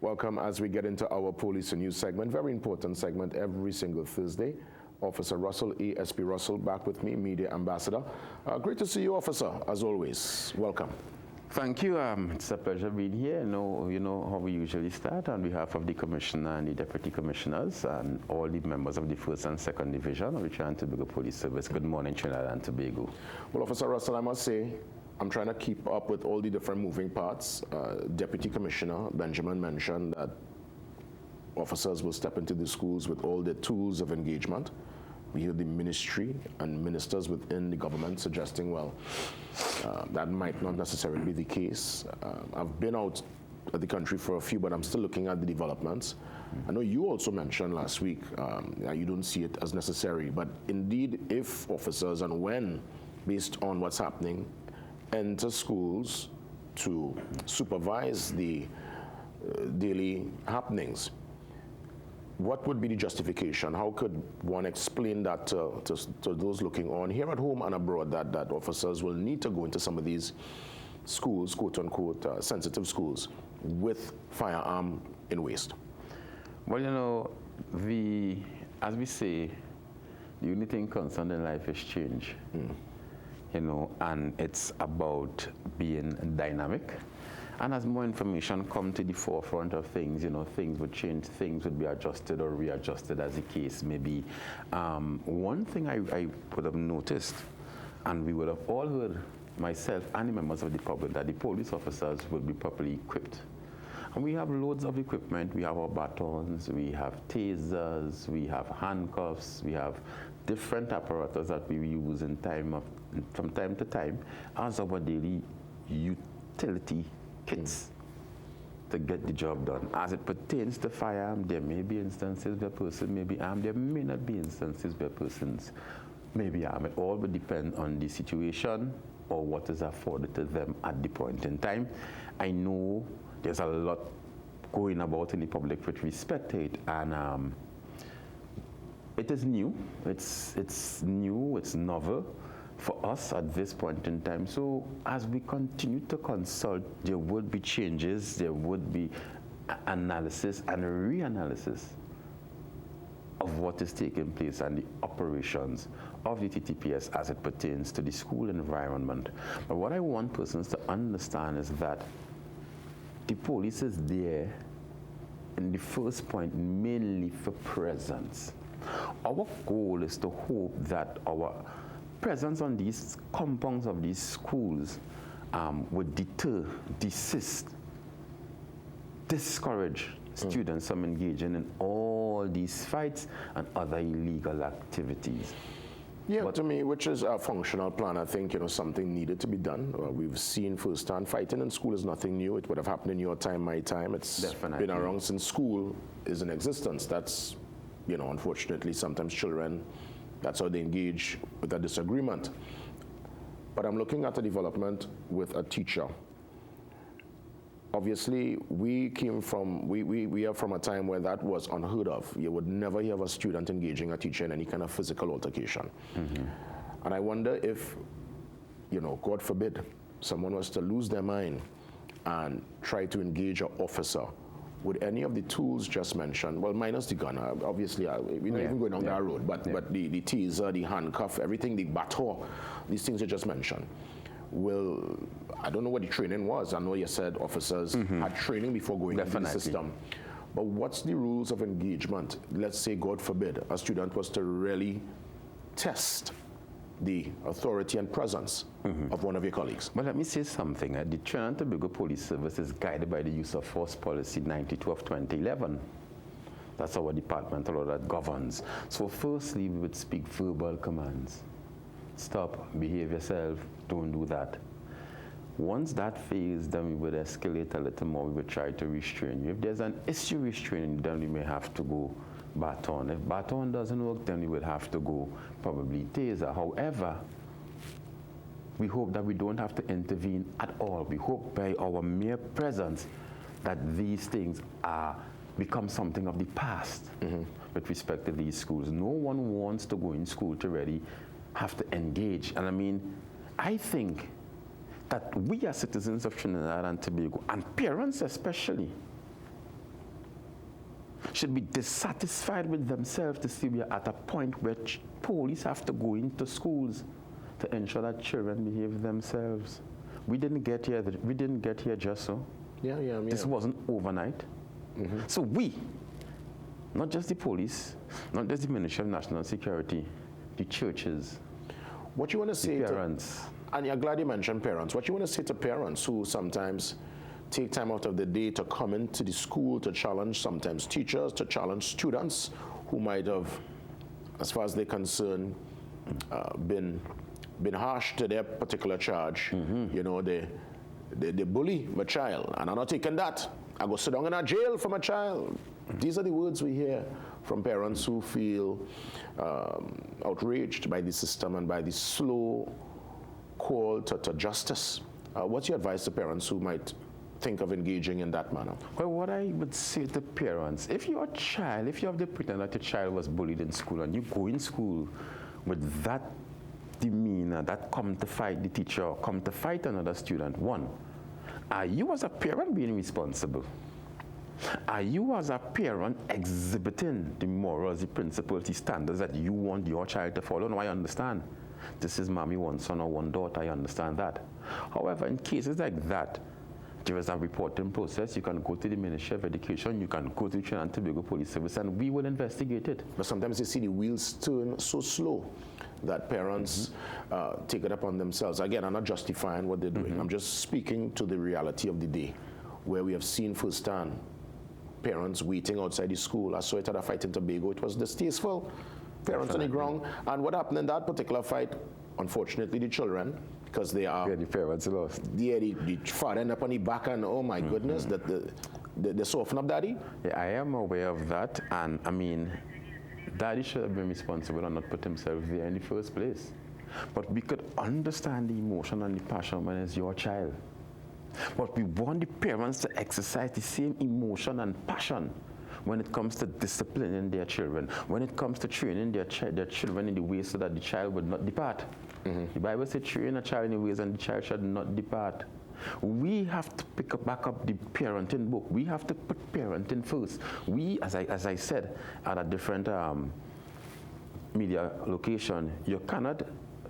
Welcome as we get into our police and news segment. Very important segment every single Thursday. Officer Russell, ASP Russell, back with me, Media Ambassador. Great to see you, Officer, as always. Welcome. Thank you. It's a pleasure being here. You know how we usually start on behalf of the Commissioner and the Deputy Commissioners and all the members of the 1st and 2nd Division of the Trinidad Tobago Police Service. Good morning, Trinidad and Tobago. Well, Officer Russell, I must say, I'm trying to keep up with all the different moving parts. Deputy Commissioner Benjamin mentioned that officers will step into the schools with all the tools of engagement. We hear the ministry and ministers within the government suggesting, well, that might not necessarily be the case. I've been out of the country for a few, but I'm still looking at the developments. I know you also mentioned last week you don't see it as necessary, but indeed, if officers and when, based on what's happening, enter schools to supervise the daily happenings, what would be the justification? How could one explain that to those looking on here at home and abroad that officers will need to go into some of these schools, quote unquote, sensitive schools, with firearm in waist? Well, you know, as we say, the only thing concerned in life is change. You know, and it's about being dynamic. And as more information come to the forefront of things, you know, things would change, things would be adjusted or readjusted as the case may be. One thing I would have noticed, and we would have all heard, myself and the members of the public, that the police officers will be properly equipped. And we have loads of equipment. We have our batons, we have tasers, we have handcuffs, we have different apparatus that we use from time to time as our daily utility kits to get the job done. As it pertains to firearm, there may be instances where a person may be armed. There may not be instances where persons may be armed. It all will depend on the situation or what is afforded to them at the point in time. I know there's a lot going about in the public with respect to it, and it is new. It's new, it's novel for us at this point in time. So as we continue to consult, there would be changes, there would be analysis and reanalysis of what is taking place and the operations of the TTPS as it pertains to the school environment. But what I want persons to understand is that the police is there in the first point mainly for presence. Our goal is to hope that our presence on these compounds of these schools would deter, desist, discourage students from engaging in all these fights and other illegal activities. Yeah, but to me, which is a functional plan, I think, you know, something needed to be done. We've seen firsthand fighting in school is nothing new. It would have happened in your time, my time. It's been around since school is in existence. That's, you know, unfortunately, sometimes children, that's how they engage with a disagreement. But I'm looking at a development with a teacher. Obviously, we are from a time where that was unheard of. You would never hear of a student engaging a teacher in any kind of physical altercation. And I wonder if, you know, God forbid, someone was to lose their mind and try to engage an officer, would any of the tools just mentioned, well, minus the gun, obviously, we're not even going down that road, but the taser, the handcuff, everything, the baton, these things you just mentioned, will, I don't know what the training was. I know you said officers had training before going into the system. But what's the rules of engagement? Let's say, God forbid, a student was to really test the authority and presence of one of your colleagues. Well, let me say something. The Trinidad Tobago Police Service is guided by the use of force policy 92 of 2011. That's our departmental law that governs. So firstly, we would speak verbal commands. Stop, behave yourself, don't do that. Once that fails, then we would escalate a little more. We would try to restrain you. If there's an issue restraining, then we may have to go baton. If baton doesn't work, then we would have to go probably taser. However, we hope that we don't have to intervene at all. We hope by our mere presence that these things become something of the past with respect to these schools. No one wants to go in school to really have to engage. And I mean, I think that we as citizens of Trinidad and Tobago, and parents especially, should be dissatisfied with themselves to see we are at a point where police have to go into schools to ensure that children behave themselves. We didn't get here. We didn't get here just so. Yeah. This wasn't overnight. So we, not just the police, not just the Ministry of National Security, the churches, what you want to say the parents. And you're glad you mentioned parents. What you want to say to parents who sometimes take time out of the day to come into the school to challenge sometimes teachers, to challenge students who might have, as far as they're concerned, been harsh to their particular charge. You know, they bully my child, and I'm not taking that. I go sit down in a jail for my child. These are the words we hear from parents who feel outraged by the system and by the slow call to justice. What's your advice to parents who might think of engaging in that manner? Well, what I would say to parents, if your child, if you have the pretend that your child was bullied in school and you go in school with that demeanor, that come to fight the teacher or come to fight another student, one, are you as a parent being responsible? Are you as a parent exhibiting the morals, the principles, the standards that you want your child to follow? No, I understand. This is mommy, one son or one daughter, I understand that. However, in cases like that, there is a reporting process. You can go to the Ministry of Education, you can go to the Trinidad Tobago Police Service, and we will investigate it. But sometimes you see the wheels turn so slow that parents take it upon themselves. Again, I'm not justifying what they're doing. I'm just speaking to the reality of the day, where we have seen firsthand parents waiting outside the school. I saw it at a fight in Tobago. It was distasteful. Parents on the ground. And what happened in that particular fight, unfortunately, the children, because they are... Yeah, the parents lost. Yeah, the father ended up on the back, and oh my goodness, that they soften up daddy. Yeah, I am aware of that, and I mean, daddy should have been responsible and not put himself there in the first place. But we could understand the emotion and the passion when it's your child. But we want the parents to exercise the same emotion and passion when it comes to disciplining their children, when it comes to training their children in the way so that the child would not depart. The Bible says, train a child in the ways and the child should not depart. We have to back up the parenting book. We have to put parenting first. We, as I said, at a different media location, you cannot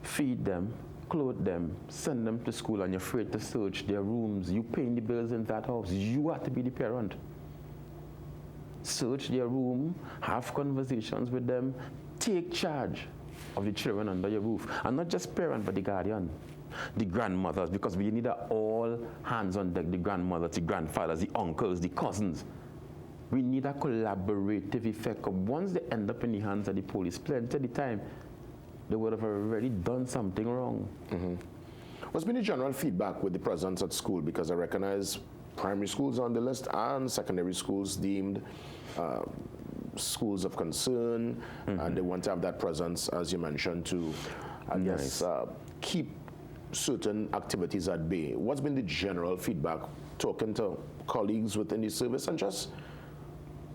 feed them, clothe them, send them to school, and you're afraid to search their rooms. You paying the bills in that house. You have to be the parent. Search their room, have conversations with them, take charge of the children under your roof. And not just parent, but the guardian, the grandmothers, because we need all hands on deck, the grandmothers, the grandfathers, the uncles, the cousins. We need a collaborative effect. Once they end up in the hands of the police, plenty of the time, they would have already done something wrong. What's been the general feedback with the presence at school? Because I recognize primary schools on the list and secondary schools deemed schools of concern, and they want to have that presence, as you mentioned, to, I guess, keep certain activities at bay. What's been the general feedback, talking to colleagues within the service, and just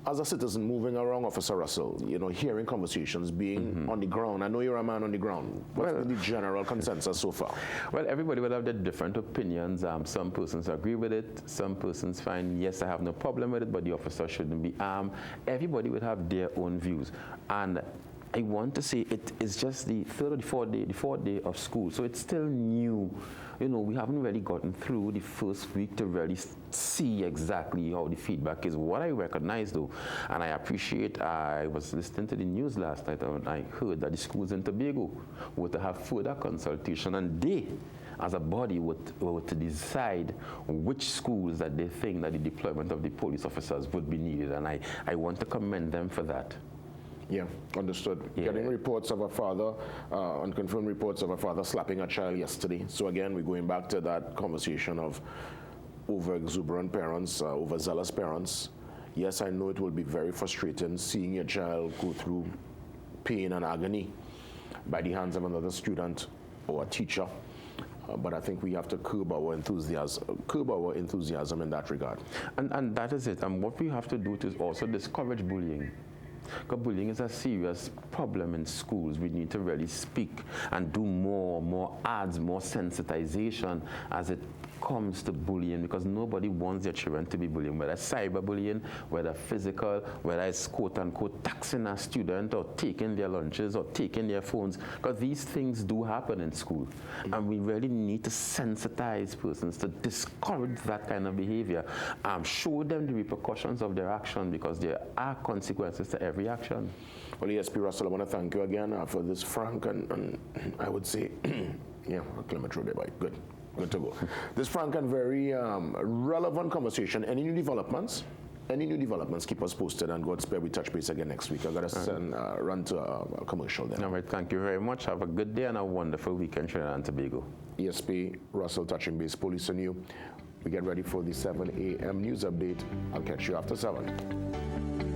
as a citizen moving around, Officer Russell, you know, hearing conversations, being on the ground? I know you're a man on the ground. What's been the general consensus so far? Well, everybody will have their different opinions. Some persons agree with it. Some persons find, yes, I have no problem with it, but the officer shouldn't be armed. Everybody will have their own views. And I want to say it is just the third or the fourth day of school, so it's still new. You know, we haven't really gotten through the first week to really see exactly how the feedback is. What I recognize, though, and I appreciate, I was listening to the news last night, and I heard that the schools in Tobago were to have further consultation, and they, as a body, were to decide which schools that they think that the deployment of the police officers would be needed, and I want to commend them for that. Yeah, understood. Yeah. Getting reports of a father, unconfirmed reports of a father slapping a child yesterday. So again, we're going back to that conversation of over-exuberant parents, overzealous parents. Yes, I know it will be very frustrating seeing your child go through pain and agony by the hands of another student or a teacher. But I think we have to curb our enthusiasm in that regard. And that is it. And what we have to do is also discourage bullying. Because bullying is a serious problem in schools. We need to really speak and do more ads, more sensitization as it comes to bullying, because nobody wants their children to be bullied, whether it's cyberbullying, whether physical, whether it's quote-unquote taxing a student or taking their lunches or taking their phones, because these things do happen in school. And we really need to sensitize persons to discourage that kind of behavior, show them the repercussions of their action, because there are consequences to every action. Well, ASP Russell, I want to thank you again for this frank and I would say, yeah, I'll clear my throat there, bye. Good to go. This frank and very relevant conversation. Any new developments? Any new developments, keep us posted, and God spare we touch base again next week. I've got to run to a commercial then. All right, thank you very much. Have a good day and a wonderful weekend, Trinidad and Tobago. ASP Russell touching base, police on you. We get ready for the 7 a.m. news update. I'll catch you after 7.